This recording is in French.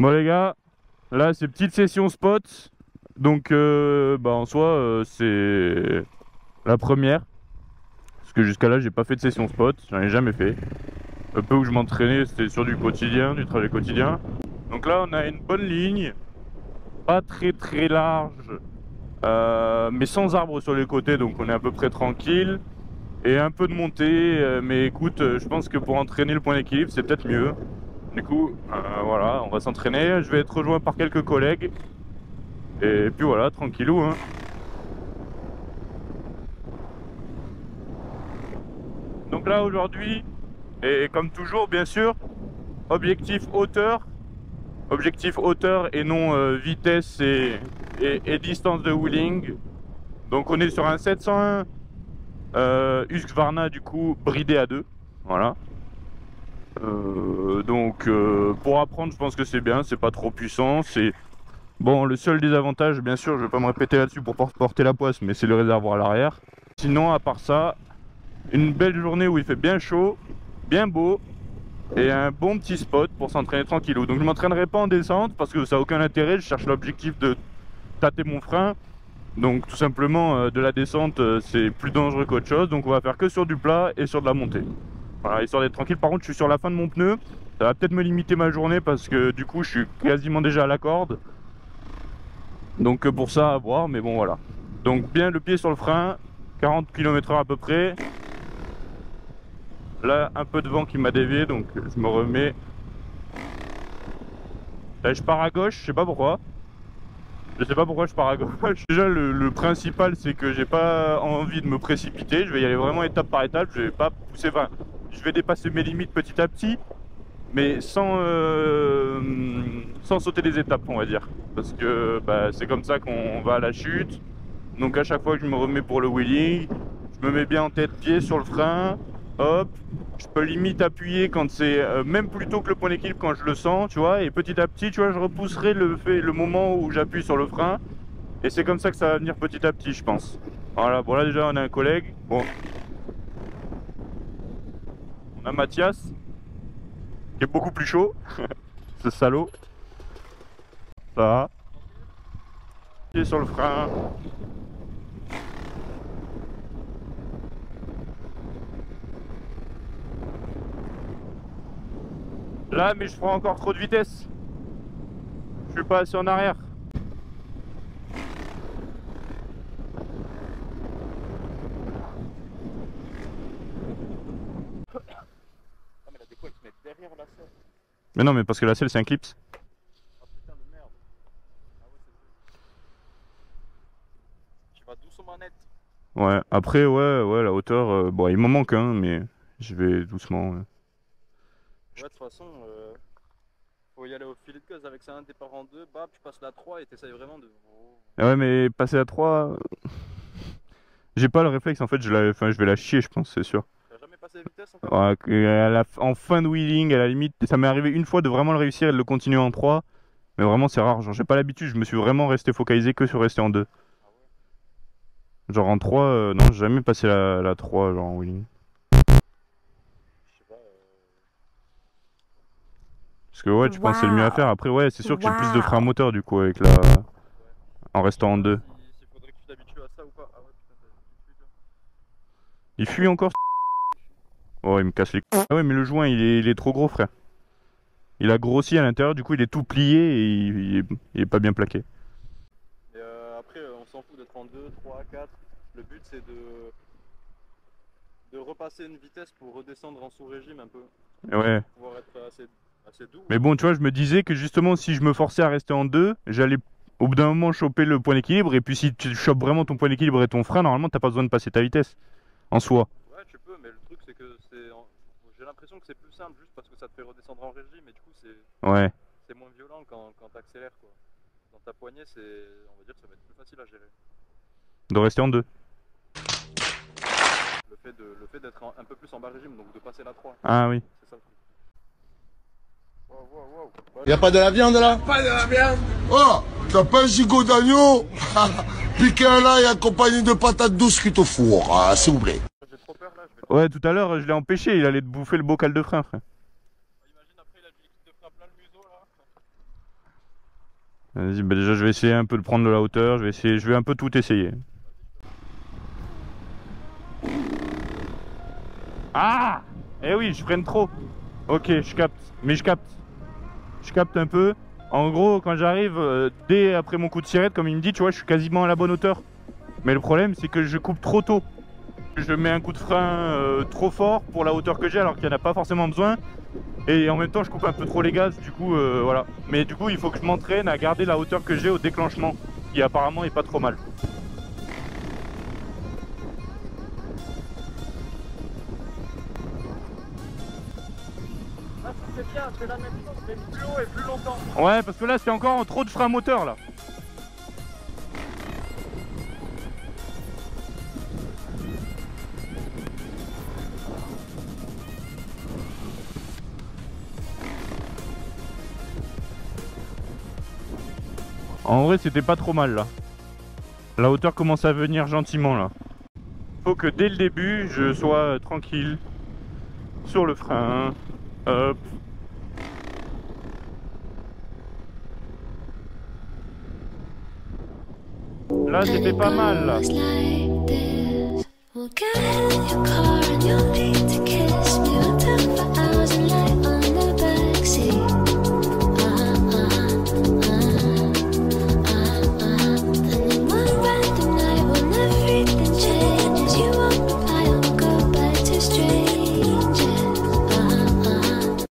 Bon les gars, là c'est petite session spot. Donc en soi c'est la première. Parce que jusqu'à là j'ai pas fait de session spot, j'en ai jamais fait. Le peu où je m'entraînais c'était sur du quotidien, du trajet quotidien. Donc là on a une bonne ligne, pas très large, mais sans arbres sur les côtés, donc on est à peu près tranquille. Et un peu de montée, mais écoute, je pense que pour entraîner le point d'équilibre c'est peut-être mieux. Du coup, voilà, on va s'entraîner. Je vais être rejoint par quelques collègues. Et puis voilà, tranquillou, hein. Donc là, aujourd'hui, et comme toujours, bien sûr, objectif hauteur. Objectif hauteur et non vitesse et distance de wheeling. Donc on est sur un 701 Husqvarna, du coup, bridé à 2. Voilà. Pour apprendre, je pense que c'est bien, c'est pas trop puissant. C'est bon, le seul désavantage, bien sûr, je vais pas me répéter là-dessus pour porter la poisse, mais c'est le réservoir à l'arrière. Sinon, à part ça, une belle journée où il fait bien chaud, bien beau, et un bon petit spot pour s'entraîner tranquillou. Donc je m'entraînerai pas en descente parce que ça n'a aucun intérêt, je cherche l'objectif de tâter mon frein. Donc tout simplement, de la descente, c'est plus dangereux qu'autre chose. Donc on va faire que sur du plat et sur de la montée. Voilà, histoire d'être tranquille. Par contre, je suis sur la fin de mon pneu. Ça va peut-être me limiter ma journée parce que du coup, je suis quasiment déjà à la corde. Donc pour ça, à voir, mais bon voilà. Donc bien le pied sur le frein, 40 km/h à peu près. Là, un peu de vent qui m'a dévié, donc je me remets. Là, je pars à gauche, je sais pas pourquoi. Je sais pas pourquoi je pars à gauche. Déjà, le principal, c'est que j'ai pas envie de me précipiter. Je vais y aller vraiment étape par étape. Je vais pas pousser, enfin, je vais dépasser mes limites petit à petit, mais sans sauter les étapes, on va dire. Parce que c'est comme ça qu'on va à la chute. Donc à chaque fois que je me remets pour le wheeling, je me mets bien en tête pied sur le frein, hop, je peux limite appuyer quand c'est même plus tôt que le point d'équilibre quand je le sens, tu vois, et petit à petit, tu vois, je repousserai le moment où j'appuie sur le frein, et c'est comme ça que ça va venir petit à petit, je pense. Voilà, bon là déjà on a un collègue, bon, on a Mathias, qui est beaucoup plus chaud, ce salaud, ça va, pied sur le frein. Là, mais je prends encore trop de vitesse. Je suis pas assez en arrière. Ah mais la déco elle se met derrière la selle. Mais non, mais parce que la selle c'est un clips. Ah putain de merde. Ah ouais c'est vrai. Tu vas doucement net. Ouais, après, ouais, la hauteur, bon, il m'en manque un, mais je vais doucement. Ouais. Ouais de toute façon faut y aller au filet de gaz avec ça un départ en deux, bam tu passes la 3 et t'essayes vraiment de. Ah ouais, mais passer à 3, j'ai pas le réflexe en fait, enfin, je vais la chier, je pense, c'est sûr. T'as jamais passé la vitesse encore? Ouais, en fin de wheeling, à la limite, ça m'est arrivé une fois de vraiment le réussir et de le continuer en 3, mais vraiment c'est rare, genre j'ai pas l'habitude, je me suis vraiment resté focalisé que sur rester en 2. Ah ouais. Genre en 3, non, j'ai jamais passé la 3, genre en wheeling. Je sais pas. Parce que ouais, tu penses que c'est le mieux à faire, après ouais, c'est sûr que j'ai plus de frein moteur du coup avec la... Ouais. en Je sais restant en pas 2. s'il faudrait que tu t'habitues à ça ou pas. Ah ouais putain t'as une fluide là. Il fuit encore. Oh, il me casse les couilles. Ah ouais, mais le joint, il est trop gros, frère. Il a grossi à l'intérieur, du coup, il est tout plié et il est pas bien plaqué. Et après on s'en fout d'être en 2, 3, 4. Le but c'est de repasser une vitesse pour redescendre en sous-régime un peu. Ouais. Pour pouvoir être assez doux. Mais bon, tu vois, je me disais que justement, si je me forçais à rester en 2, j'allais au bout d'un moment choper le point d'équilibre. Et puis, si tu chopes vraiment ton point d'équilibre et ton frein, normalement, t'as pas besoin de passer ta vitesse en soi. Ouais, tu peux, mais le truc c'est que j'ai l'impression que c'est plus simple juste parce que ça te fait redescendre en régime et du coup Ouais. c'est moins violent quand t'accélères quoi. Dans ta poignée, on va dire que ça va être plus facile à gérer. De rester en 2. Le fait d'être un peu plus en bas régime, donc de passer la 3. Ah oui. C'est ça le truc. Wow. Y'a pas de la viande là? Pas de la viande. Oh, t'as pas un gigot d'agneau? Piquer un ail accompagné de patates douces cuites au four, s'il vous plaît. J'ai trop peur là, Ouais, tout à l'heure, je l'ai empêché, il allait te bouffer le bocal de frein, frère. Imagine après il a du liquide de frein plein le museau là. Vas-y, bah déjà je vais essayer un peu de prendre de la hauteur, je vais un peu tout essayer. Ah! Eh oui, je freine trop. Ok, je capte, mais je capte un peu. En gros, quand j'arrive, dès après mon coup de sirette, comme il me dit, tu vois, je suis quasiment à la bonne hauteur. Mais le problème, c'est que je coupe trop tôt. Je mets un coup de frein trop fort pour la hauteur que j'ai, alors qu'il n'y en a pas forcément besoin. Et en même temps, je coupe un peu trop les gaz, du coup, voilà. Mais du coup, il faut que je m'entraîne à garder la hauteur que j'ai au déclenchement, qui apparemment est pas trop mal. Là, c'est bien, c'est la même chose, mais plus haut et plus longtemps. Ouais, parce que là, c'est encore trop de frein moteur, là. En vrai, c'était pas trop mal, là. La hauteur commence à venir gentiment, là. Faut que dès le début, je sois tranquille sur le frein. Hop. Là, c'était pas mal, là.